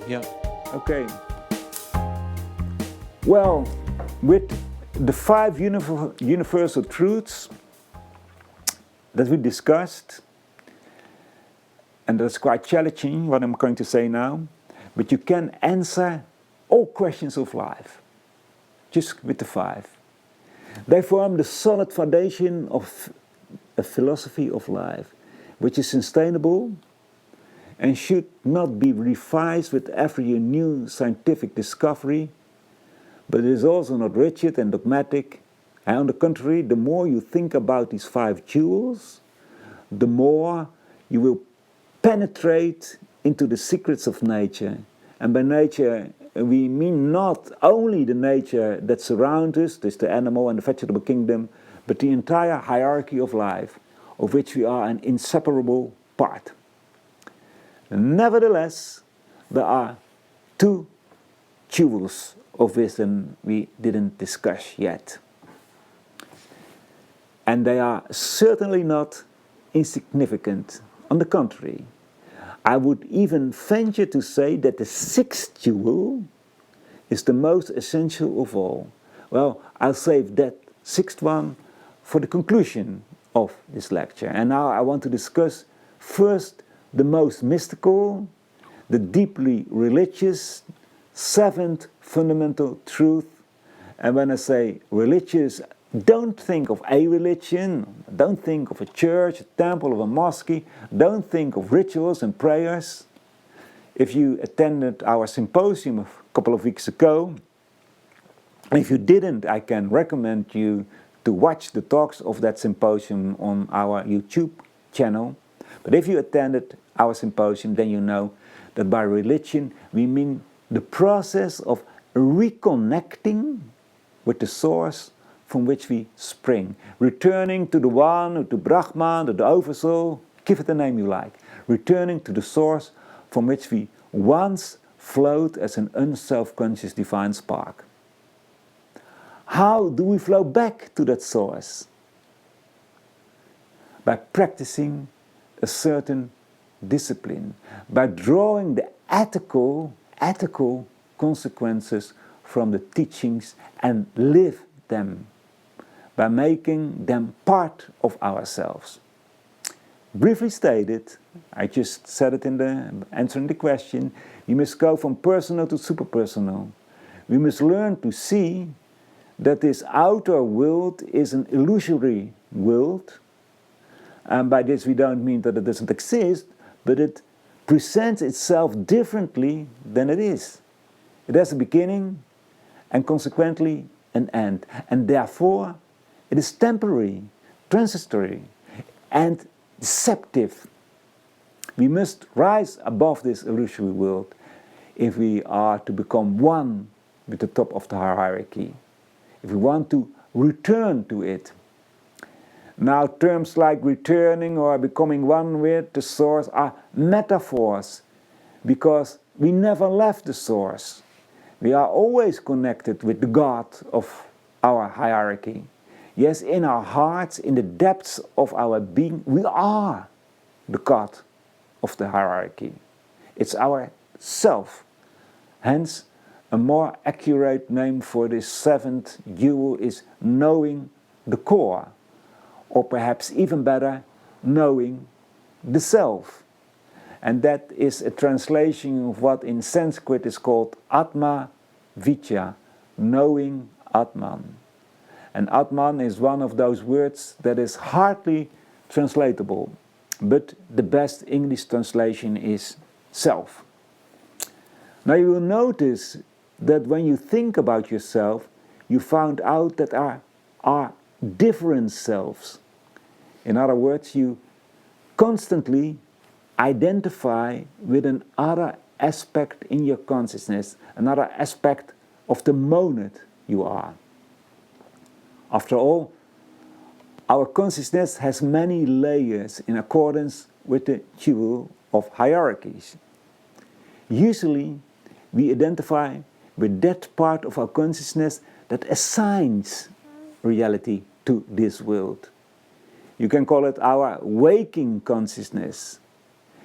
Yeah. Okay. Well, with the 5 universal truths that we discussed, and that's quite challenging what I'm going to say now, but you can answer all questions of life just with the 5. They form the solid foundation of a philosophy of life, which is sustainable and should not be revised with every new scientific discovery, but it is also not rigid and dogmatic. And on the contrary, the more you think about these 5 jewels, the more you will penetrate into the secrets of nature. And by nature, we mean not only the nature that surrounds us, this the animal and the vegetable kingdom, but the entire hierarchy of life, of which we are an inseparable part. Nevertheless, there are 2 jewels of wisdom we didn't discuss yet. And they are certainly not insignificant. On the contrary, I would even venture to say that the 6th jewel is the most essential of all. Well, I'll save that 6th one for the conclusion of this lecture. And now I want to discuss first the most mystical, the deeply religious, 7th fundamental truth. And when I say religious, don't think of a religion, don't think of a church, a temple, or a mosque, don't think of rituals and prayers. If you attended our symposium a couple of weeks ago, and if you didn't, I can recommend you to watch the talks of that symposium on our YouTube channel. But if you attended our symposium, then you know that by religion we mean the process of reconnecting with the source from which we spring, returning to the one, or to Brahman, or the oversoul, give it the name you like, returning to the source from which we once flowed as an unself-conscious divine spark. How do we flow back to that source? By practicing a certain discipline, by drawing the ethical consequences from the teachings and live them, by making them part of ourselves. Briefly stated, I just said it in the answering the question, we must go from personal to superpersonal. We must learn to see that this outer world is an illusory world. And by this we don't mean that it doesn't exist, but it presents itself differently than it is. It has a beginning and consequently an end. And therefore, it is temporary, transitory, and deceptive. We must rise above this illusory world if we are to become one with the top of the hierarchy, if we want to return to it. Now, terms like returning or becoming one with the source are metaphors, because we never left the source. We are always connected with the God of our hierarchy. Yes, in our hearts, in the depths of our being, we are the God of the hierarchy. It's our self. Hence, a more accurate name for this 7th jewel is knowing the core. Or perhaps even better, knowing the self. And that is a translation of what in Sanskrit is called Atma Vidya, knowing Atman. And Atman is one of those words that is hardly translatable, but the best English translation is self. Now you will notice that when you think about yourself, you found out that there are different selves. In other words, you constantly identify with another aspect in your consciousness, another aspect of the monad you are. After all, our consciousness has many layers in accordance with the jewel of hierarchies. Usually, we identify with that part of our consciousness that assigns reality to this world. You can call it our waking consciousness.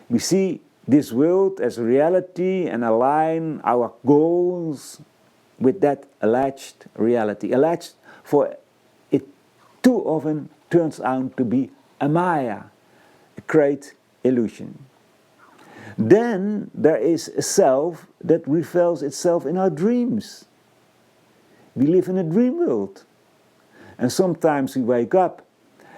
We see this world as reality and align our goals with that alleged reality. Alleged, for it too often turns out to be a maya, a great illusion. Then there is a self that reveals itself in our dreams. We live in a dream world. And sometimes we wake up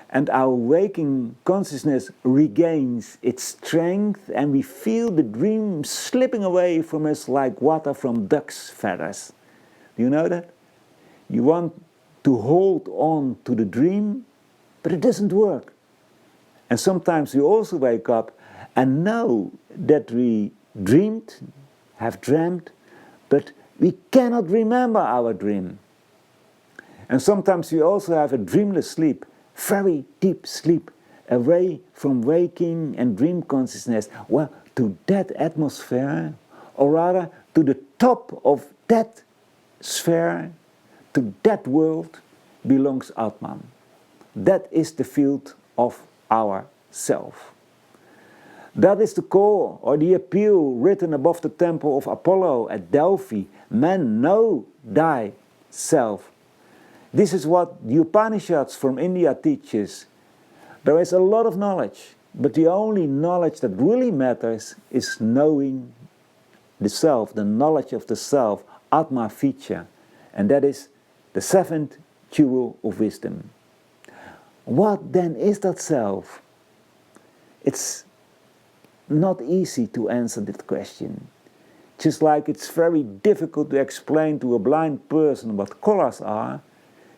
and our waking consciousness regains its strength and we feel the dream slipping away from us like water from duck's feathers. Do you know that? You want to hold on to the dream, but it doesn't work. And sometimes we also wake up and know that we have dreamt, but we cannot remember our dream. And sometimes we also have a dreamless sleep, very deep sleep, away from waking and dream consciousness. Well, to that atmosphere, or rather to the top of that sphere, to that world, belongs Atman. That is the field of our self. That is the call or the appeal written above the temple of Apollo at Delphi. Man, know thyself. This is what the Upanishads from India teaches. There is a lot of knowledge, but the only knowledge that really matters is knowing the self, the knowledge of the self, Atma Vichya. And that is the seventh jewel of wisdom. What then is that self? It's not easy to answer that question. Just like it's very difficult to explain to a blind person what colors are,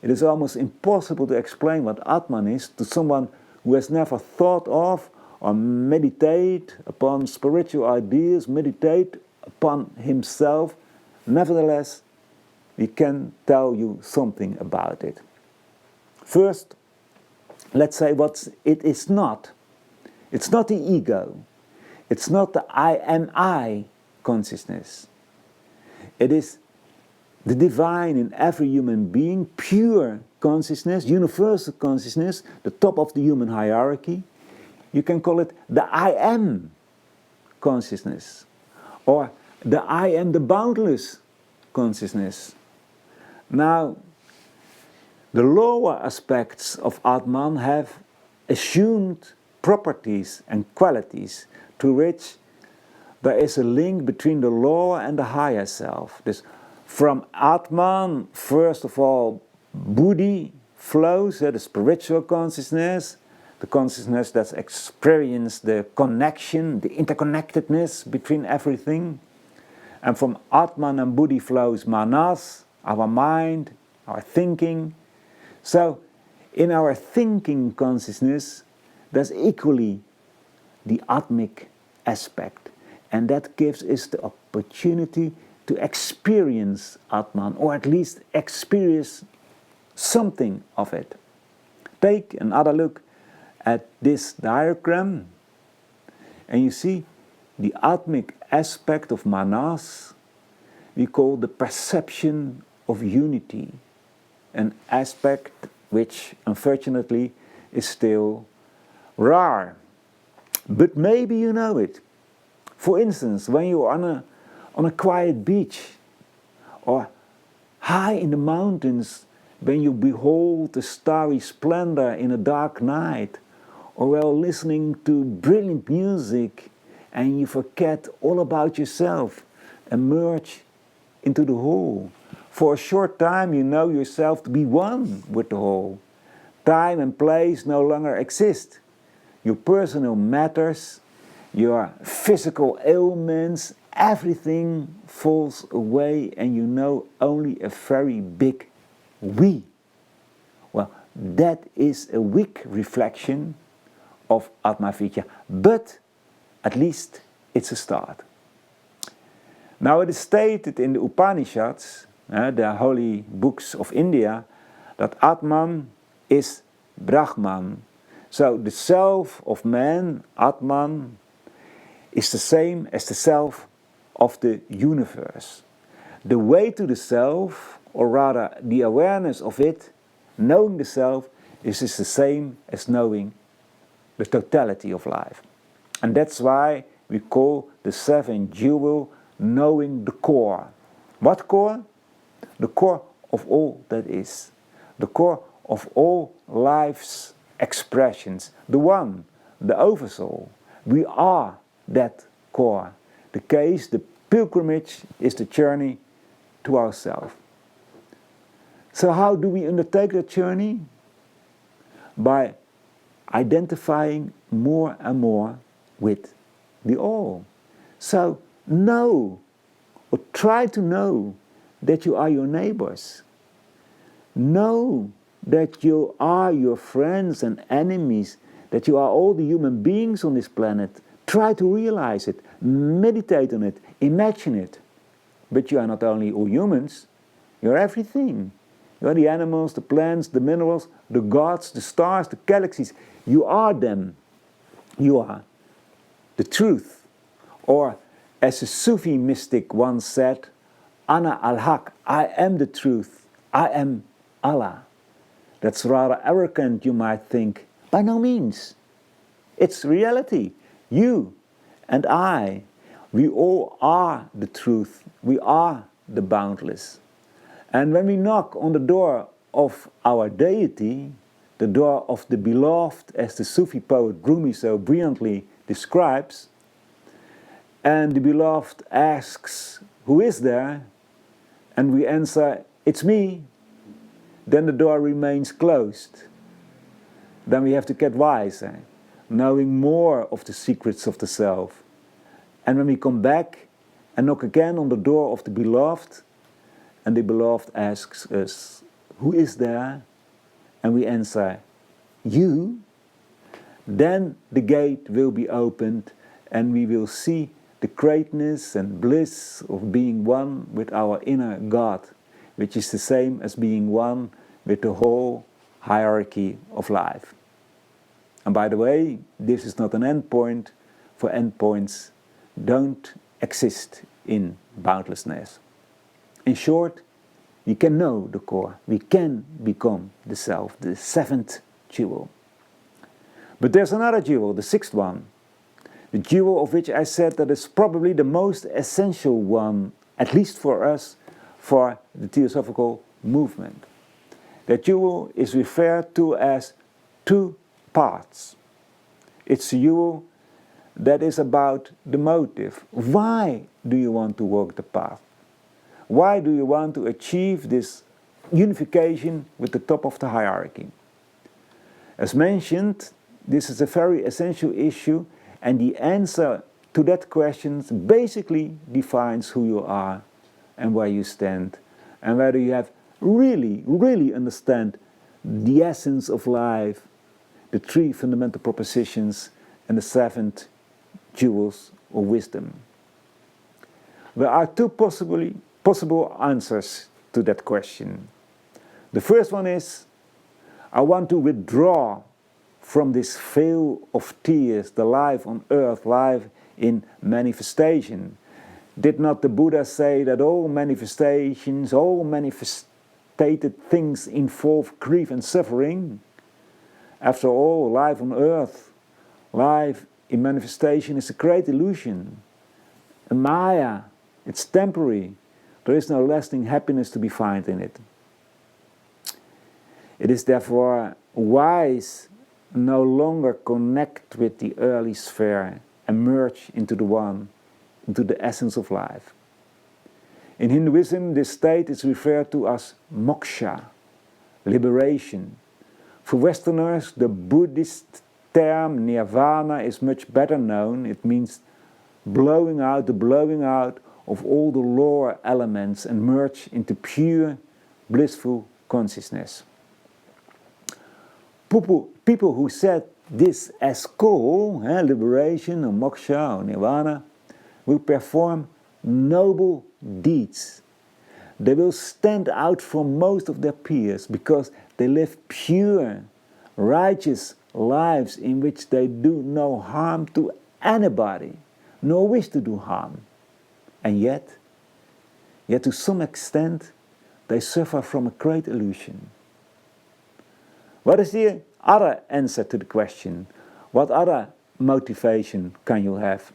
it is almost impossible to explain what Atman is to someone who has never thought of or meditate upon spiritual ideas, meditate upon himself. Nevertheless, we can tell you something about it. First, let's say what it is not. It's not the ego. It's not the I am I consciousness. It is the divine in every human being, pure consciousness, universal consciousness, the top of the human hierarchy. You can call it the I am consciousness, or the I am the boundless consciousness. Now, the lower aspects of Atman have assumed properties and qualities to which there is a link between the lower and the higher self. This, from Atman, first of all, Buddhi flows, the spiritual consciousness, the consciousness that's experienced the connection, the interconnectedness between everything. And from Atman and Buddhi flows Manas, our mind, our thinking. So, in our thinking consciousness, there's equally the Atmic aspect. And that gives us the opportunity to experience Atman, or at least experience something of it. Take another look at this diagram, and you see the Atmic aspect of Manas we call the perception of unity, an aspect which unfortunately is still rare. But maybe you know it. For instance, when you're on a quiet beach, or high in the mountains, when you behold the starry splendor in a dark night, or while listening to brilliant music and you forget all about yourself and merge into the whole. For a short time you know yourself to be one with the whole. Time and place no longer exist. Your personal matters, your physical ailments, everything falls away and you know only a very big we. Well, that is a weak reflection of Atma Vichya, but at least it's a start. Now it is stated in the Upanishads, the holy books of India, that Atman is Brahman. So the self of man, Atman, is the same as the self of the universe. The way to the self, or rather the awareness of it, knowing the self, is the same as knowing the totality of life. And that's why we call the seventh jewel, knowing the core. What core? The core of all that is. The core of all life's expressions. The one, the oversoul. We are that core. The case, the pilgrimage is the journey to ourselves. So how do we undertake that journey? By identifying more and more with the all. So know, or try to know, that you are your neighbors. Know that you are your friends and enemies, that you are all the human beings on this planet. Try to realize it, meditate on it, imagine it. But you are not only all humans, you are everything. You are the animals, the plants, the minerals, the gods, the stars, the galaxies. You are them. You are the truth. Or, as a Sufi mystic once said, Ana al-Haq, I am the truth. I am Allah. That's rather arrogant, you might think. By no means. It's reality. You and I, we all are the truth. We are the boundless. And when we knock on the door of our deity, the door of the beloved, as the Sufi poet Rumi so brilliantly describes, and the beloved asks, who is there? And we answer, it's me. Then the door remains closed. Then we have to get wiser, knowing more of the secrets of the self. And when we come back and knock again on the door of the beloved, and the beloved asks us, who is there? And we answer, you. Then the gate will be opened and we will see the greatness and bliss of being one with our inner God, which is the same as being one with the whole hierarchy of life. And by the way, this is not an endpoint, for endpoints don't exist in boundlessness. In short, we can know the core, we can become the self, the seventh jewel. But there's another jewel, the sixth one, the jewel of which I said that is probably the most essential one, at least for us, for the Theosophical movement. That jewel is referred to as two paths. It's a jewel that is about the motive. Why do you want to walk the path? Why do you want to achieve this unification with the top of the hierarchy? As mentioned, this is a very essential issue, and the answer to that question basically defines who you are and where you stand, and whether you have really understand the essence of life, the three fundamental propositions, and the seventh jewels of wisdom. There are two possible answers to that question. The first one is, I want to withdraw from this veil of tears, the life on earth, life in manifestation. Did not the Buddha say that all manifestations, all manifested things involve grief and suffering? After all, life on earth, life in manifestation is a great illusion, a maya. It's temporary. There is no lasting happiness to be found in it. It is therefore wise no longer connect with the early sphere and merge into the one, into the essence of life. In Hinduism, this state is referred to as moksha, liberation. For Westerners, the Buddhist term nirvana is much better known. It means blowing out, the blowing out of all the lower elements and merge into pure, blissful consciousness. People who set this as goal, liberation or moksha or nirvana, will perform noble deeds. They will stand out from most of their peers because they live pure, righteous lives in which they do no harm to anybody, nor wish to do harm. And yet to some extent, they suffer from a great illusion. What is the other answer to the question? What other motivation can you have?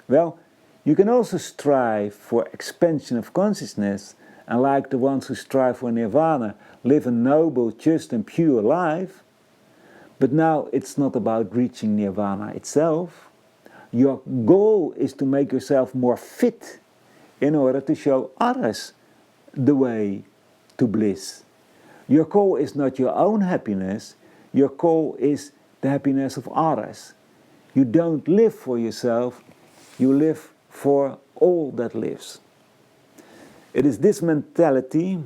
Well, you can also strive for expansion of consciousness, and like the ones who strive for nirvana, live a noble, just and pure life. But now it's not about reaching nirvana itself. Your goal is to make yourself more fit in order to show others the way to bliss. Your goal is not your own happiness, your goal is the happiness of others. You don't live for yourself, you live for all that lives. It is this mentality,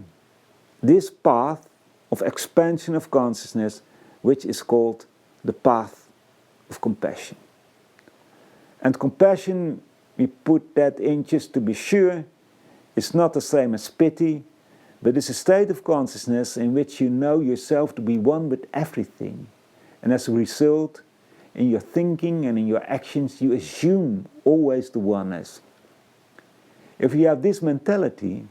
this path of expansion of consciousness, which is called the path of compassion. And compassion, we put that in just to be sure, is not the same as pity, but it's a state of consciousness in which you know yourself to be one with everything. And as a result, in your thinking and in your actions, you assume always the oneness. If you have this mentality,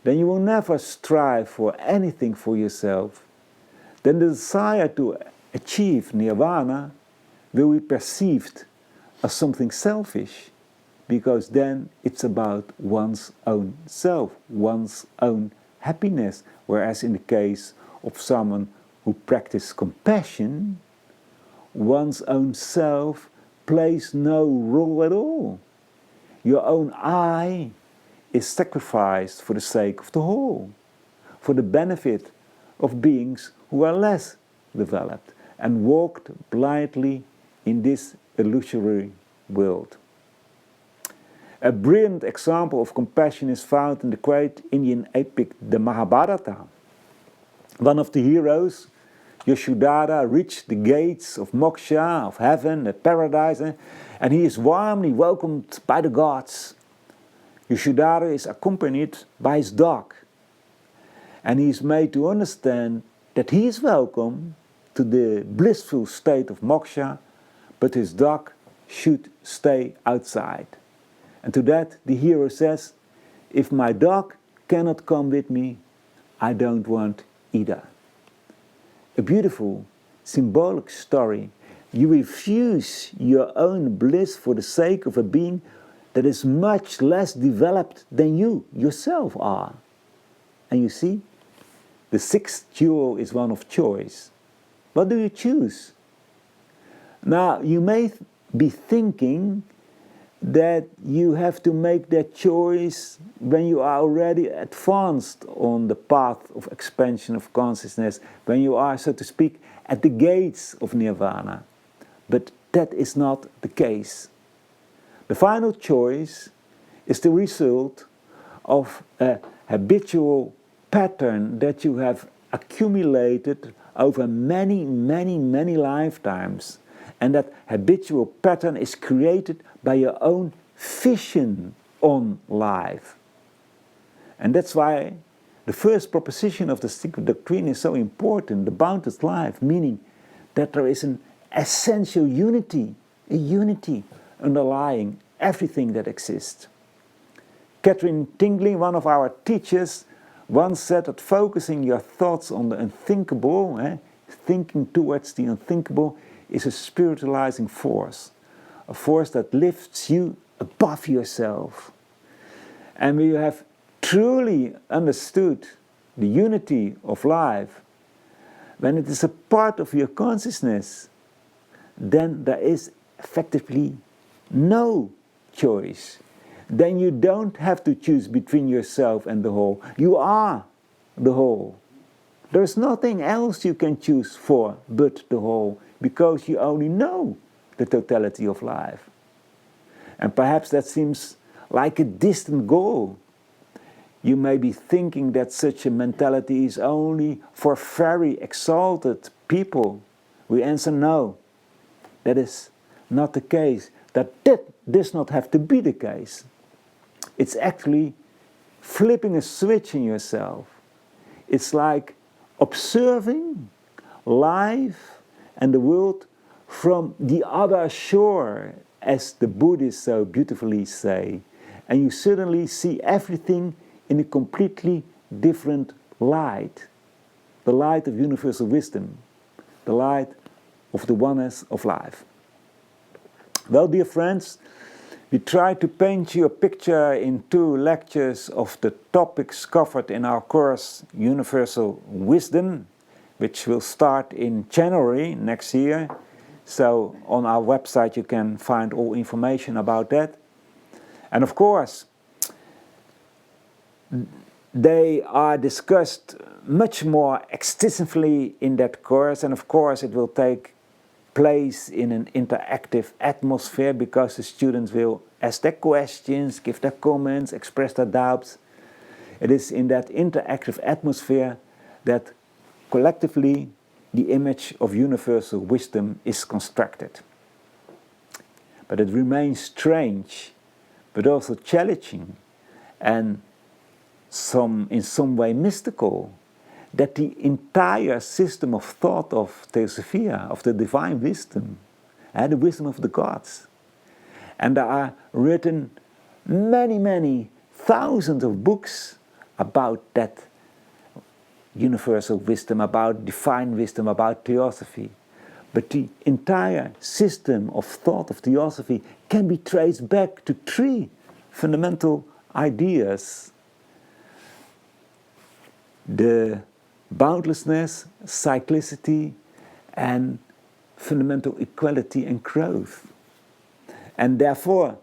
then you will never strive for anything for yourself. Then the desire to achieve nirvana will be perceived as something selfish, because then it's about one's own self, one's own happiness. Whereas in the case of someone who practices compassion, one's own self plays no role at all. Your own I is sacrificed for the sake of the whole, for the benefit of beings who are less developed and walked blindly in this illusory world. A brilliant example of compassion is found in the great Indian epic, the Mahabharata. One of the heroes, Yashodhara, reached the gates of moksha, of heaven, the paradise, and he is warmly welcomed by the gods. Yashodhara is accompanied by his dog, and he is made to understand that he is welcome to the blissful state of moksha, but his dog should stay outside. And to that the hero says, if my dog cannot come with me, I don't want either. A beautiful, symbolic story. You refuse your own bliss for the sake of a being that is much less developed than you yourself are. And you see, the sixth jewel is one of choice. What do you choose? Now, you may be thinking that you have to make that choice when you are already advanced on the path of expansion of consciousness, when you are, so to speak, at the gates of nirvana. But that is not the case. The final choice is the result of a habitual pattern that you have accumulated over many, many, many lifetimes. And that habitual pattern is created by your own vision on life. And that's why the first proposition of the secret doctrine is so important, the boundless life, meaning that there is an essential unity, a unity underlying everything that exists. Catherine Tingley, one of our teachers, once said that focusing your thoughts on the unthinkable, thinking towards the unthinkable, is a spiritualizing force, a force that lifts you above yourself. And when you have truly understood the unity of life, when it is a part of your consciousness, then there is effectively no choice. Then you don't have to choose between yourself and the whole. You are the whole. There's nothing else you can choose for but the whole, because you only know the totality of life. And perhaps that seems like a distant goal. You may be thinking that such a mentality is only for very exalted people. We answer no. That is not the case. That does not have to be the case. It's actually flipping a switch in yourself. It's like observing life and the world from the other shore, as the Buddhists so beautifully say. And you suddenly see everything in a completely different light. The light of universal wisdom. The light of the oneness of life. Well, dear friends, We try to paint you a picture in 2 lectures of the topics covered in our course Universal Wisdom, which will start in January next year. So on our website you can find all information about that. And of course, they are discussed much more extensively in that course, and of course it will take place in an interactive atmosphere because the students will ask their questions, give their comments, express their doubts. It is in that interactive atmosphere that collectively the image of universal wisdom is constructed. But it remains strange, but also challenging and in some way mystical, that the entire system of thought of Theosofia, of the divine wisdom, and the wisdom of the gods. And there are written many thousands of books about that universal wisdom, about divine wisdom, about Theosophy. But the entire system of thought of Theosophy can be traced back to 3 fundamental ideas: the boundlessness, cyclicity, and fundamental equality and growth. And therefore,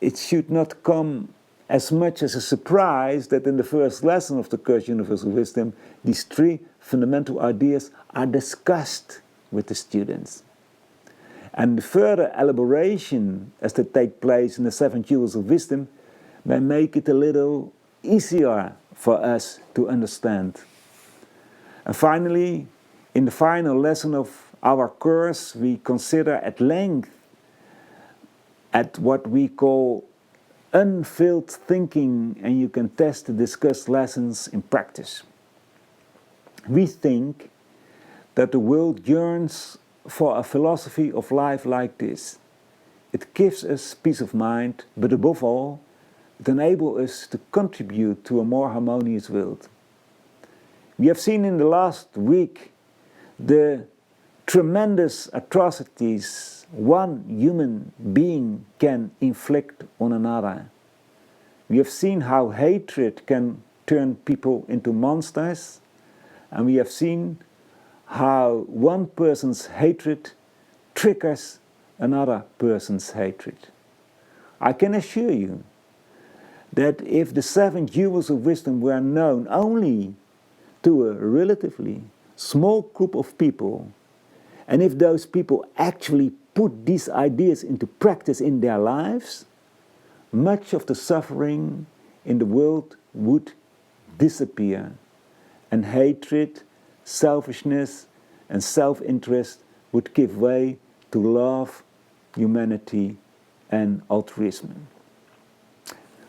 it should not come as much as a surprise that in the first lesson of the course Universal Wisdom, these 3 fundamental ideas are discussed with the students. And the further elaboration as they take place in the 7 jewels of wisdom may make it a little easier for us to understand. And finally, in the final lesson of our course, we consider at length at what we call unfilled thinking, and you can test the discussed lessons in practice. We think that the world yearns for a philosophy of life like this. It gives us peace of mind, but above all, it enables us to contribute to a more harmonious world. We have seen in the last week the tremendous atrocities one human being can inflict on another. We have seen how hatred can turn people into monsters, and we have seen how one person's hatred triggers another person's hatred. I can assure you that if the 7 jewels of wisdom were known only to a relatively small group of people, and if those people actually put these ideas into practice in their lives, much of the suffering in the world would disappear, and hatred, selfishness, and self-interest would give way to love, humanity, and altruism.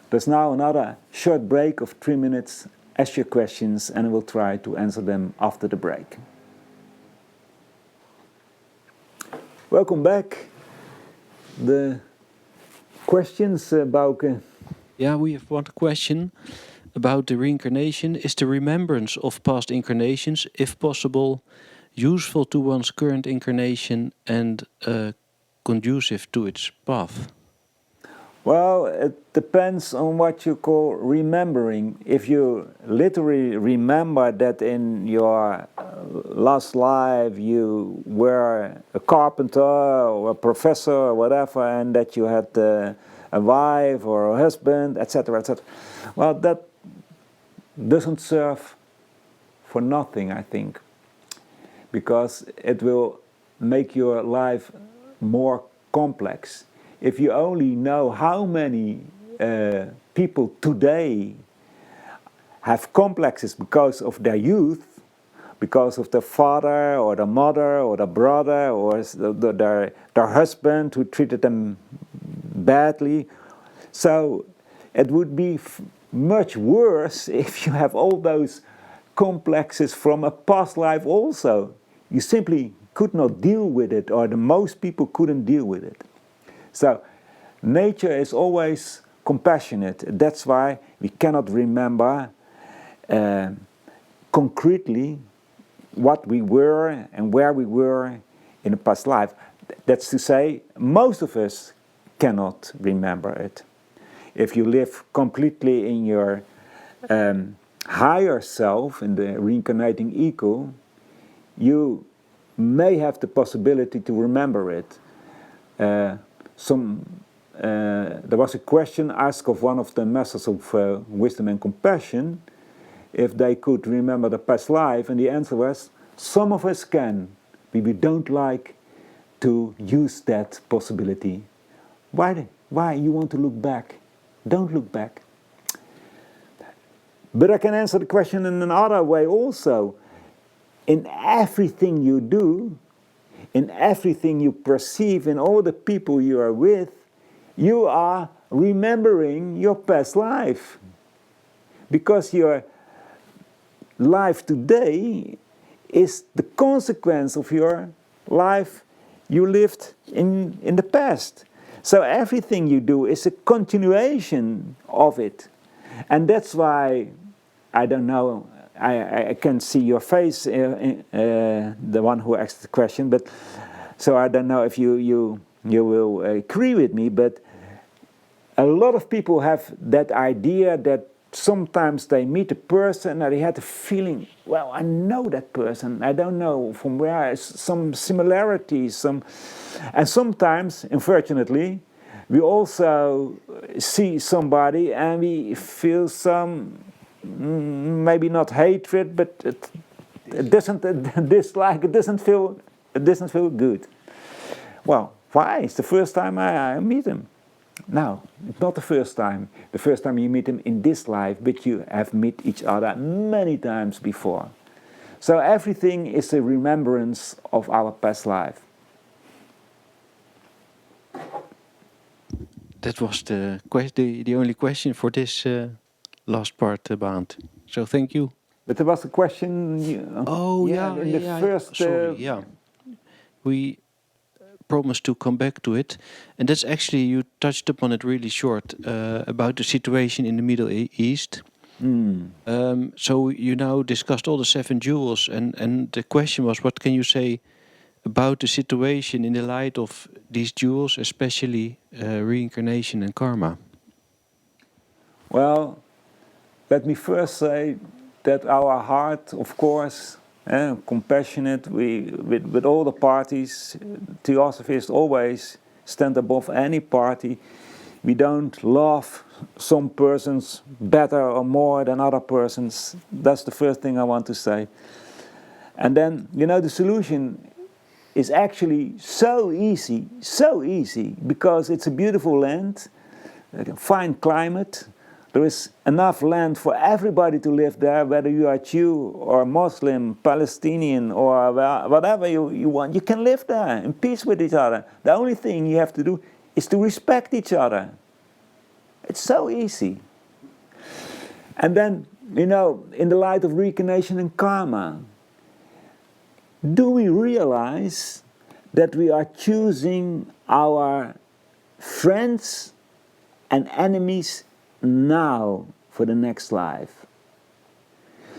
There's now another short break of 3 minutes. Ask your questions and I will try to answer them after the break. Welcome back. The questions, Bauke? Yeah, we have one question about the reincarnation. Is the remembrance of past incarnations, if possible, useful to one's current incarnation and conducive to its path? Well, it depends on what you call remembering. If you literally remember that in your last life you were a carpenter or a professor or whatever, and that you had a wife or a husband, etc., etc. Well, that doesn't serve for nothing, I think, because it will make your life more complex. If you only know how many people today have complexes because of their youth, because of their father or their mother or their brother or their husband who treated them badly, so it would be much worse if you have all those complexes from a past life also. You simply could not deal with it, or the most people couldn't deal with it. So, nature is always compassionate. That's why we cannot remember concretely what we were and where we were in a past life. That's to say, most of us cannot remember it. If you live completely in your higher self, in the reincarnating ego, you may have the possibility to remember it. There was a question asked of one of the masters of wisdom and compassion, if they could remember the past life, and the answer was, some of us can, but we don't like to use that possibility. Why you want to look back? Don't look back. But I can answer the question in another way also. In everything you do, in everything you perceive, in all the people you are with, you are remembering your past life. Because your life today is the consequence of your life you lived in the past. So everything you do is a continuation of it. And that's why, I don't know, I can see your face, the one who asked the question, but so I don't know if you will agree with me, but a lot of people have that idea that sometimes they meet a person and they had the feeling, well, I know that person, I don't know from where, some similarities, and sometimes, unfortunately, we also see somebody and we feel some, maybe not hatred, but it doesn't dislike, it doesn't feel good. Well, why? It's the first time I meet him. No, it's not the first time. The first time you meet him in this life, but you have met each other many times before. So everything is a remembrance of our past life. That was the only question for this last part, Barend. So thank you. But there was a question. In the first. Sorry, yeah. We promised to come back to it, and that's actually, you touched upon it really short, about the situation in the Middle East. So you now discussed all the 7 jewels, and the question was, what can you say about the situation in the light of these jewels, especially reincarnation and karma? Well, let me first say that our heart, of course, compassionate, with all the parties, Theosophists always stand above any party. We don't love some persons better or more than other persons. That's the first thing I want to say. And then, the solution is actually so easy, because it's a beautiful land, a fine climate. There is enough land for everybody to live there, whether you are Jew or Muslim, Palestinian, or whatever you want. You can live there in peace with each other. The only thing you have to do is to respect each other. It's so easy. And then, in the light of reincarnation and karma, do we realize that we are choosing our friends and enemies now for the next life?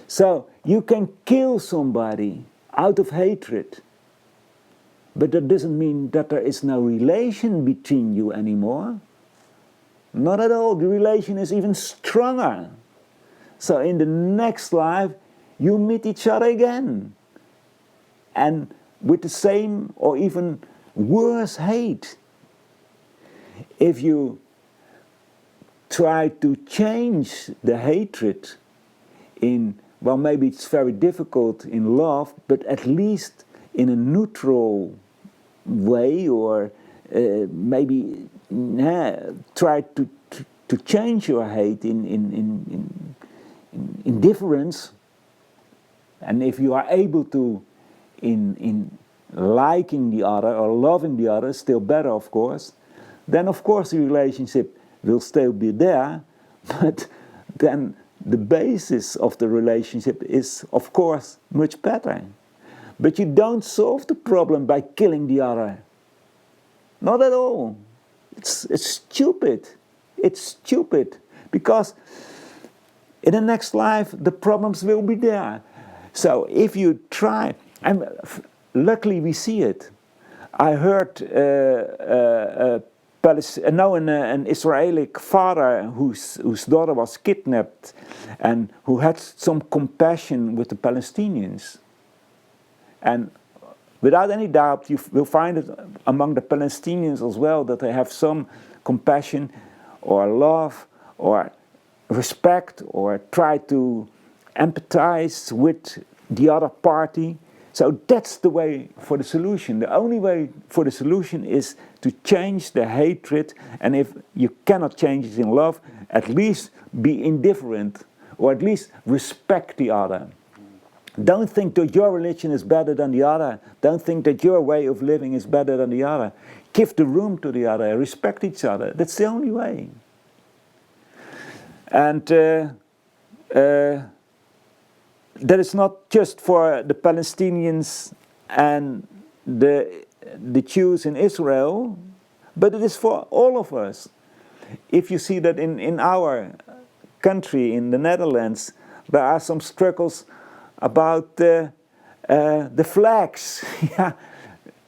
So you can kill somebody out of hatred, but that doesn't mean that there is no relation between you anymore. Not at all. The relation is even stronger. So in the next life you meet each other again, and with the same or even worse hate. If you try to change the hatred well, maybe it's very difficult in love, but at least in a neutral way, or maybe try to change your hate in indifference. And if you are able to, in liking the other or loving the other, still better, of course, then of course the relationship will still be there, but then the basis of the relationship is, of course, much better. But you don't solve the problem by killing the other. Not at all. It's stupid. It's stupid. Because in the next life, the problems will be there. So if you try, luckily we see it. I heard an Israeli father whose daughter was kidnapped and who had some compassion with the Palestinians. And without any doubt, you will find it among the Palestinians as well, that they have some compassion or love or respect or try to empathize with the other party. So that's the way for the solution. The only way for the solution is to change the hatred, and if you cannot change it in love, at least be indifferent, or at least respect the other. Don't think that your religion is better than the other. Don't think that your way of living is better than the other. Give the room to the other, respect each other. That's the only way. And that is not just for the Palestinians and the Jews in Israel, but it is for all of us. If you see that in our country, in the Netherlands, there are some struggles about the flags, yeah,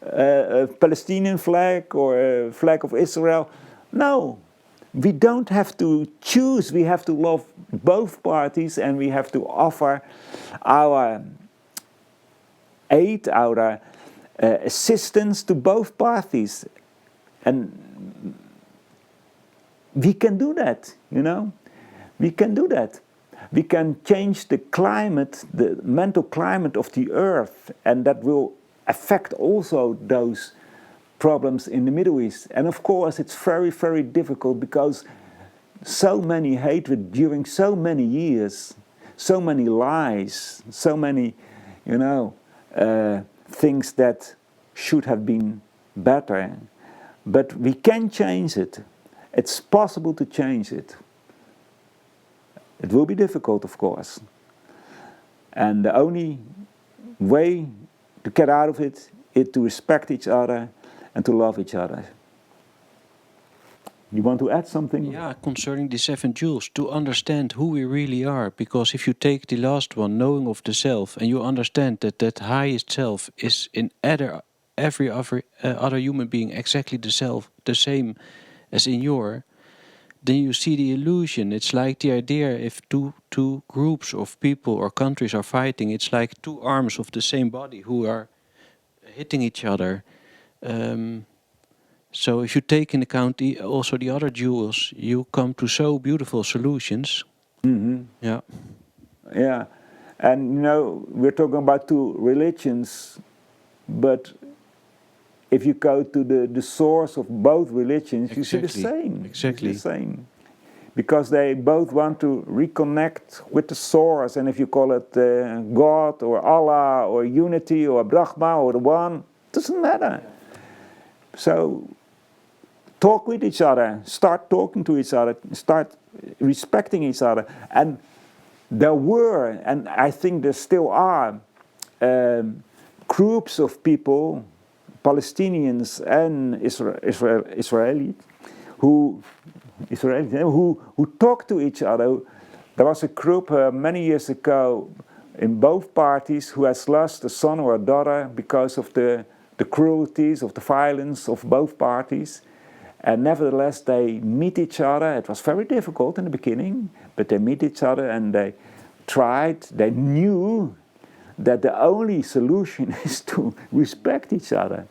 a Palestinian flag or a flag of Israel. No, we don't have to choose. We have to love both parties, and we have to offer our aid, our assistance to both parties. And we can do that, you know. We can do that. We can change the climate, the mental climate of the earth, and that will affect also those problems in the Middle East. And of course it's very, very difficult, because so many hatred during so many years, so many lies, so many, you know, things that should have been better. But we can change it. It's possible to change it. It will be difficult, of course. And the only way to get out of it is to respect each other and to love each other. You want to add something? Yeah, concerning the 7 jewels, to understand who we really are. Because if you take the last one, knowing of the self, and you understand that that highest self is in every other human being exactly the same as in your, then you see the illusion. It's like the idea if two groups of people or countries are fighting, it's like 2 arms of the same body who are hitting each other. So if you take in account also the other jewels, you come to so beautiful solutions. Mm-hmm. Yeah. Yeah. And you know, we're talking about 2 religions, but if you go to the source of both religions, Exactly. you see the same. Exactly. You see the same. Because they both want to reconnect with the source, and if you call it God or Allah or unity or Brahman or the One, doesn't matter. So talk with each other, start talking to each other, start respecting each other. And there were, and I think there still are, groups of people, Palestinians and Israelis, who talk to each other. There was a group many years ago in both parties who has lost a son or a daughter because of the cruelties, of the violence of both parties. And nevertheless they meet each other. It was very difficult in the beginning, but they meet each other and they tried, they knew that the only solution is to respect each other.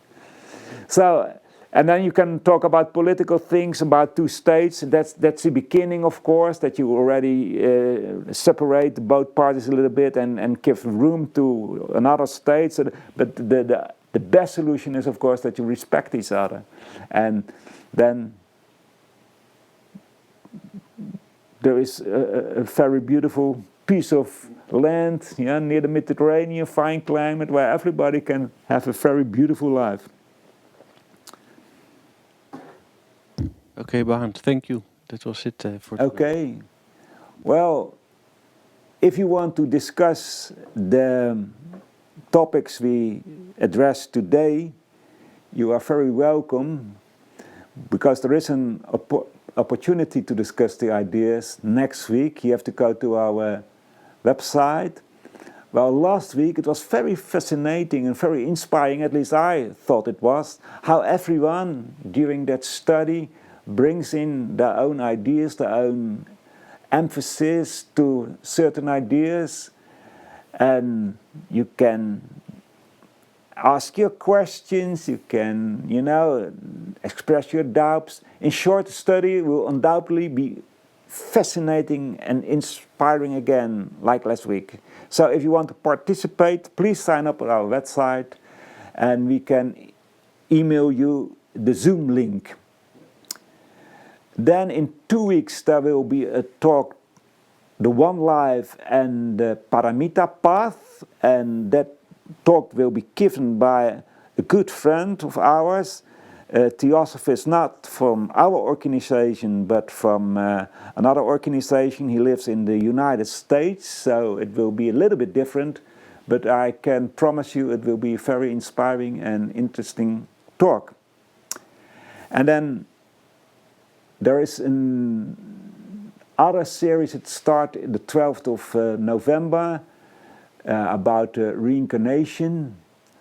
So, and then you can talk about political things, about 2 states. That's the beginning, of course, that you already separate both parties a little bit and give room to another state. So but the best solution is, of course, that you respect each other. And then there is a very beautiful piece of land, yeah, near the Mediterranean, fine climate, where everybody can have a very beautiful life. Okay, Barend, thank you. That was it for today. Okay. Well, if you want to discuss the topics we addressed today, you are very welcome, because there is an opportunity to discuss the ideas next week. You have to go to our website, Well, last week it was very fascinating and very inspiring, at least I thought it was, how everyone during that study brings in their own ideas, their own emphasis to certain ideas, and you can ask your questions, you can, express your doubts. In short, the study will undoubtedly be fascinating and inspiring again, like last week. So if you want to participate, please sign up at our website and we can email you the Zoom link. Then in 2 weeks there will be a talk, the One Life and the Paramita Path, and that talk will be given by a good friend of ours, Theosophical, not from our organization but from another organization. He lives in the United States, so it will be a little bit different, but I can promise you it will be a very inspiring and interesting talk. And then there is another series that starts the 12th of November about reincarnation.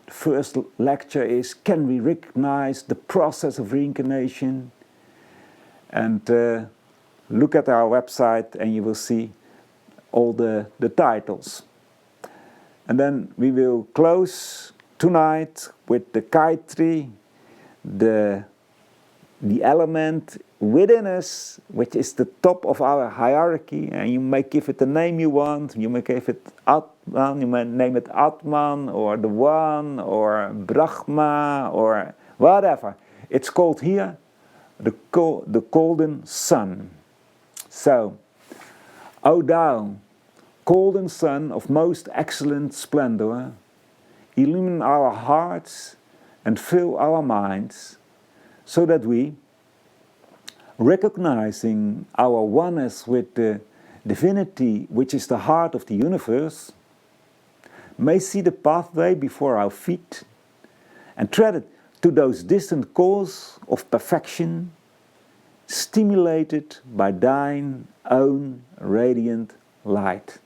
The first lecture is, can we recognize the process of reincarnation? And look at our website and you will see all the titles. And then we will close tonight with the Gayatri, the element within us, which is the top of our hierarchy, and you may give it the name you want. You may give it Atman, you may name it Atman, or the One, or Brahma, or whatever. It's called here the golden sun. So, O thou, golden sun of most excellent splendor, illumine our hearts and fill our minds, so that we, recognizing our oneness with the divinity which is the heart of the universe, may see the pathway before our feet and tread it to those distant goals of perfection, stimulated by thine own radiant light.